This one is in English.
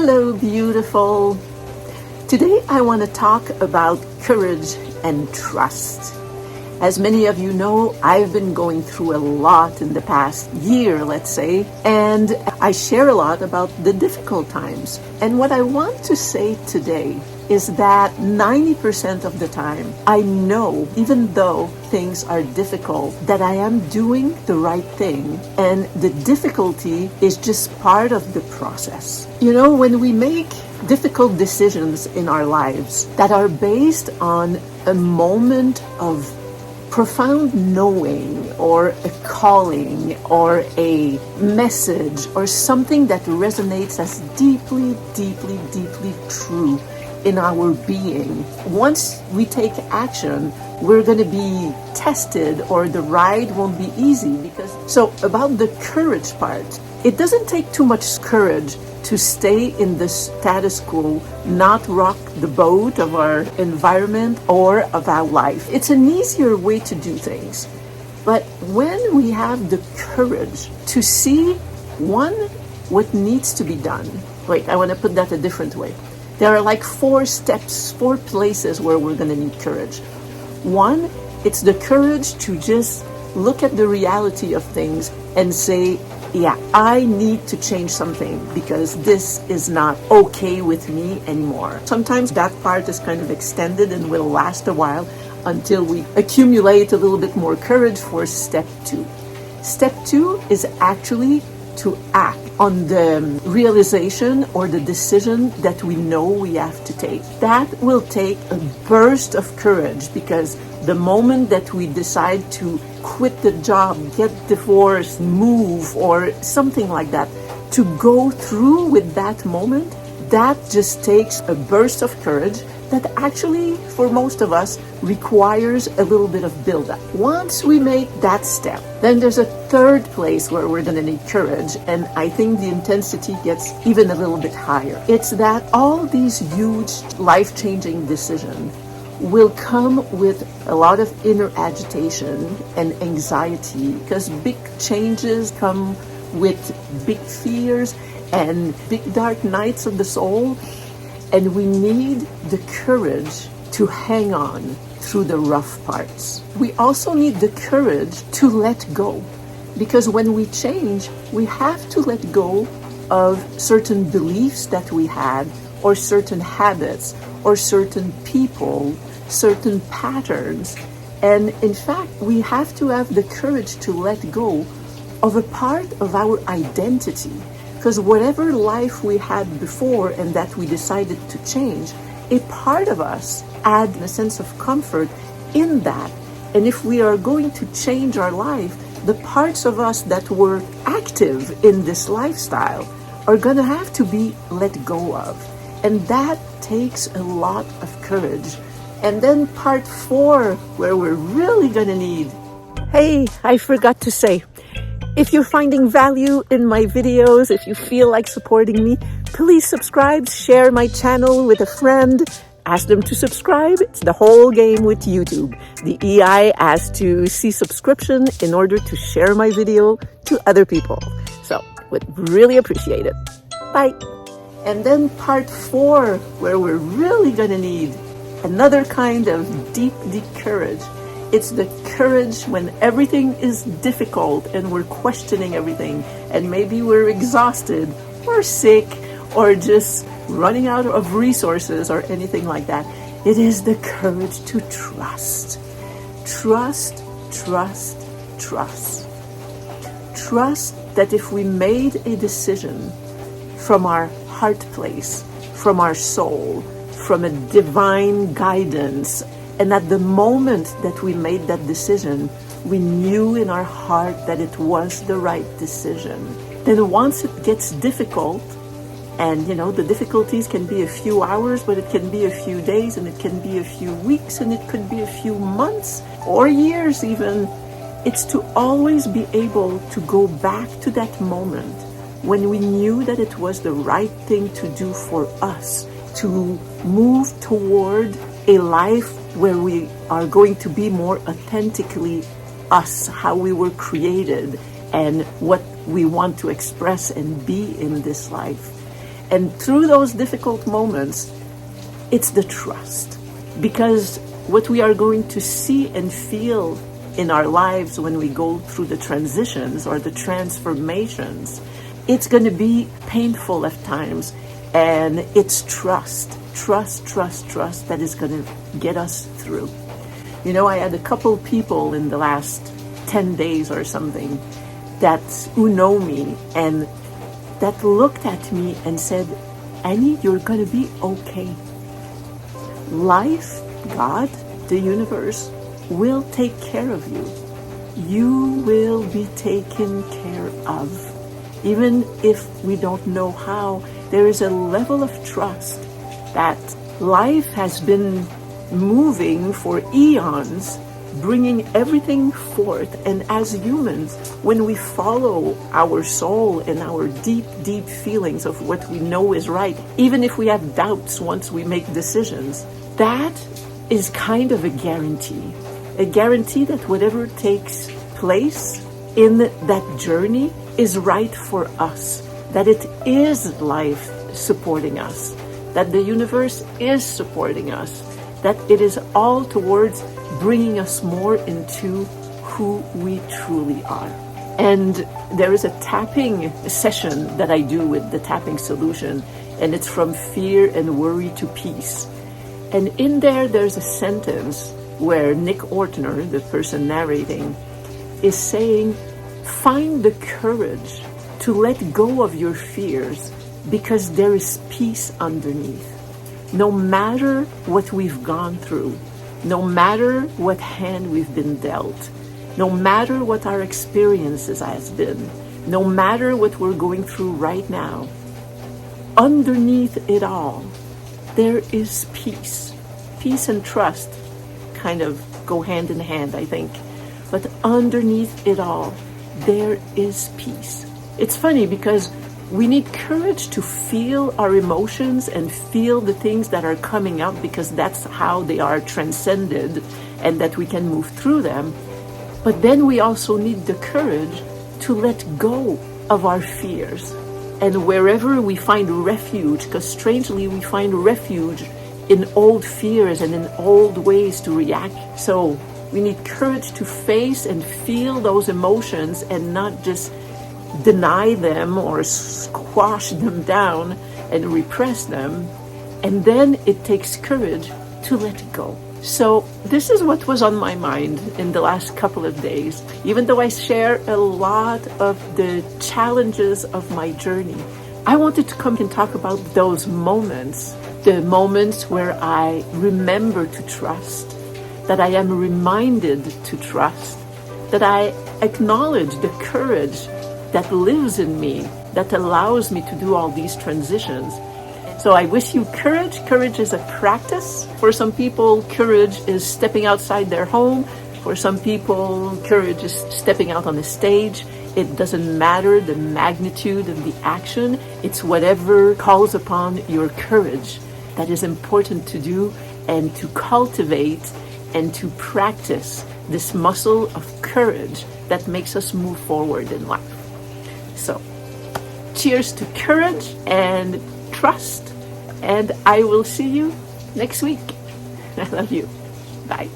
Hello, beautiful. Today I want to talk about courage and trust. As many of you know, I've been going through a lot in the past year, let's say, and I share a lot about the difficult times. And what I want to say today is that 90% of the time, I know, even though things are difficult, that I am doing the right thing. And the difficulty is just part of the process. You know, when we make difficult decisions in our lives that are based on a moment of profound knowing or a calling or a message or something that resonates as deeply, deeply, deeply true in our being. Once we take action, we're going to be tested, or the ride won't be easy. So about the courage part, it doesn't take too much courage to stay in the status quo, not rock the boat of our environment or of our life. It's an easier way to do things. But when we have the courage to see, one, what needs to be done. Wait, I want to put that a different way. There are like 4 steps, 4 places where we're going to need courage. One, it's the courage to just look at the reality of things and say, yeah, I need to change something because this is not okay with me anymore. Sometimes that part is kind of extended and will last a while until we accumulate a little bit more courage for step 2. Step 2 is actually to act on the realization or the decision that we know we have to take. That will take a burst of courage, because the moment that we decide to quit the job, get divorced, move, or something like that, to go through with that moment, that just takes a burst of courage that actually, for most of us, requires a little bit of build-up. Once we make that step, then there's a third place where we're going to need courage, and I think the intensity gets even a little bit higher. It's that all these huge life-changing decisions will come with a lot of inner agitation and anxiety, because big changes come with big fears and big dark nights of the soul. And we need the courage to hang on through the rough parts. We also need the courage to let go, because when we change, we have to let go of certain beliefs that we had, or certain habits, or certain people, certain patterns. And in fact, we have to have the courage to let go of a part of our identity. Because whatever life we had before and that we decided to change, a part of us had a sense of comfort in that. And if we are going to change our life, the parts of us that were active in this lifestyle are going to have to be let go of. And that takes a lot of courage. And then part 4, where we're really going to need... Hey, I forgot to say, if you're finding value in my videos, if you feel like supporting me, please subscribe, share my channel with a friend, ask them to subscribe. It's the whole game with YouTube. The EI has to see subscription in order to share my video to other people. So, would really appreciate it. Bye. And then part 4, where we're really going to need another kind of deep, deep courage. It's the courage when everything is difficult and we're questioning everything, and maybe we're exhausted or sick or just running out of resources or anything like that. It is the courage to trust. Trust, trust, trust. Trust that if we made a decision from our heart place, from our soul, from a divine guidance, and at the moment that we made that decision, we knew in our heart that it was the right decision. Then once it gets difficult, and you know, the difficulties can be a few hours, but it can be a few days, and it can be a few weeks, and it could be a few months or years even. It's to always be able to go back to that moment when we knew that it was the right thing to do for us, to move toward a life where we are going to be more authentically us, how we were created, and what we want to express and be in this life. And through those difficult moments, it's the trust. Because what we are going to see and feel in our lives when we go through the transitions or the transformations, it's going to be painful at times. And it's trust that is going to get us through. You know, I had a couple people in the last 10 days or something who know me and that looked at me and said, Annie, you're going to be okay. Life, God, the universe, will take care of you. You will be taken care of. Even if we don't know how, there is a level of trust that life has been moving for eons, bringing everything forth. And as humans, when we follow our soul and our deep, deep feelings of what we know is right, even if we have doubts once we make decisions, that is kind of a guarantee that whatever takes place in that journey is right for us, that it is life supporting us, that the universe is supporting us, that it is all towards bringing us more into who we truly are. And there is a tapping session that I do with the tapping solution, and it's from fear and worry to peace. And in there's a sentence where Nick Ortner, the person narrating, is saying, find the courage to let go of your fears because there is peace underneath. No matter what we've gone through, no matter what hand we've been dealt, no matter what our experiences has been, no matter what we're going through right now, underneath it all, there is peace. Peace and trust kind of go hand in hand, I think. But underneath it all, there is peace. It's funny because we need courage to feel our emotions and feel the things that are coming up because that's how they are transcended and that we can move through them. But then we also need the courage to let go of our fears. And wherever we find refuge, because strangely we find refuge in old fears and in old ways to react. So we need courage to face and feel those emotions and not just deny them or squash them down and repress them. And then it takes courage to let go. So this is what was on my mind in the last couple of days. Even though I share a lot of the challenges of my journey, I wanted to come and talk about those moments, the moments where I remember to trust, that I am reminded to trust, that I acknowledge the courage that lives in me, that allows me to do all these transitions. So I wish you courage. Courage is a practice. For some people, courage is stepping outside their home. For some people, courage is stepping out on the stage. It doesn't matter the magnitude of the action. It's whatever calls upon your courage that is important to do and to cultivate and to practice this muscle of courage that makes us move forward in life. So, cheers to courage and trust, and I will see you next week. I love you. Bye.